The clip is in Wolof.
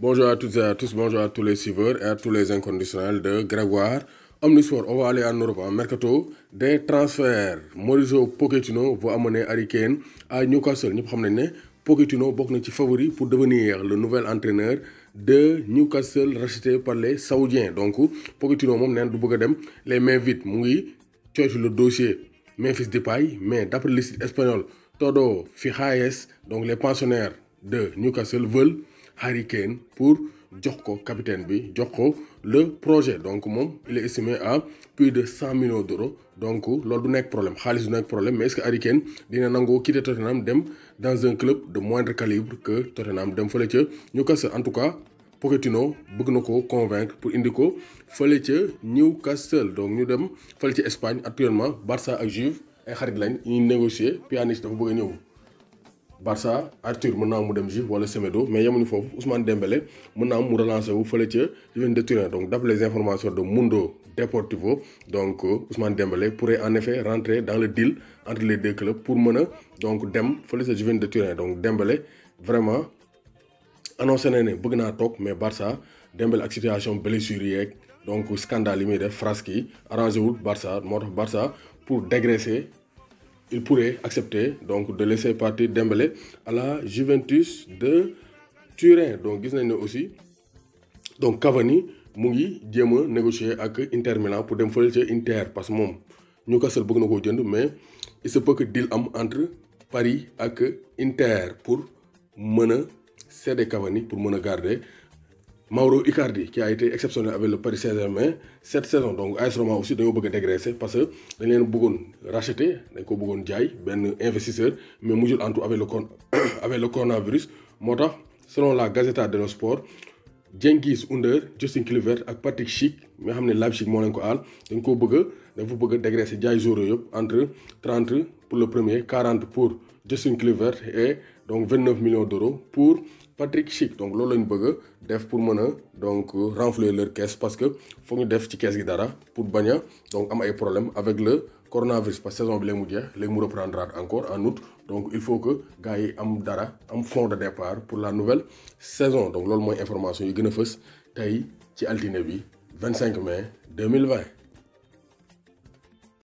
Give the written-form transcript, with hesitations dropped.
Bonjour à toutes et à tous, bonjour à tous les suiveurs et à tous les inconditionnels de Grégoire Omnisport. On va aller en Europe en mercato des transferts. Mauricio Pochettino va amener Harry Kane à Newcastle. Nous savons Pochettino est favori pour devenir le nouvel entraîneur de Newcastle racheté par les Saoudiens. Donc Pochettino les mains vides. Mu le dossier Memphis Depay, mais d'après le site espagnol Todo Fijaes, donc les pensionnaires de Newcastle veulent Harry Kane pour Djoko, capitaine bi, Djoko, le projet. Donc, il est estimé à plus de 100 millions d'euros. Donc, lors du problème, Khalis du problème, mais est-ce que Harry Kane dina nango quitter Tottenham dem dans un club de moindre calibre que Tottenham dem fele ci Newcastle? En tout cas, Pochettino bëgg nako convaincre pour indi ko fele ci Newcastle. Donc, ñu dem fele ci Espagne actuellement Barça ak Juve ay xarit lañ ñi négocier Pjanic dafa bëgg ñëw Barça Arthur mën naa mu dem Juve wala Semedo, mais yemuñu foofu Ousmane Dembélé mën naa mu relancer wu fële ca Juventus de Turin. Donc d'après les informations de Mundo Deportivo, donc Ousmane Dembélé pourrait en effet rentrer dans le deal entre les deux clubs pour mën a donc dem fële ca Juventus de Turin. Donc Dembélé vraiment annoncé na ne bëgg naa toog, mais Barça Dembélé ak situation blessure yeeg donc scandale yi muy def frasque yi arrangé wul Barça moo tax Barça pour dégraisser il pourrait accepter donc de laisser partir Dembélé à la Juventus de Turin. Donc gis nañ ne aussi donc Cavani mu ngi jéem a négocier ak Inter Milan pour dem fële ca Inter parce que moom Newcastle bëgg na koo jënd, mais il se peut que deal am entre Paris ak Inter pour mën a céder Cavani pour mën a garder Mauro Icardi qui a été exceptionnel avec le Paris Saint-Germain cette saison. Donc AS Roma aussi dañoo bëgg a dégraisser parce que dañ leen bëggoon racheter, dañ ko bëggoon jaay benn investisseur, mais mujjul en tout avec le coronavirus. moo tax selon la Gazzetta dello Sport, Cengiz Ünder, Justin Kluivert ak Patrick Schick nga xam ne Leipzig moo leen ko aal dañ fa bëgg a dégraisser jaay joueurs yëpp entre 30 pour le premier, 40 pour Justin Kluivert et donc 29 millions d'euros pour Patrick Schick. Donc loolu lañ bëgg def pour mën a donc renflouer leur caisse parce que foog ñu def ci caisse gi dara pour bañ a donc am ay problème avec le coronavirus parce que saison bi léegi mu jeex léegi mu reprendra encore en août. Donc il faut que gars yi am dara am fond de départ pour la nouvelle saison. Donc loolu mooy information yi gën a fës tey ci altine bi 25 mai 2020.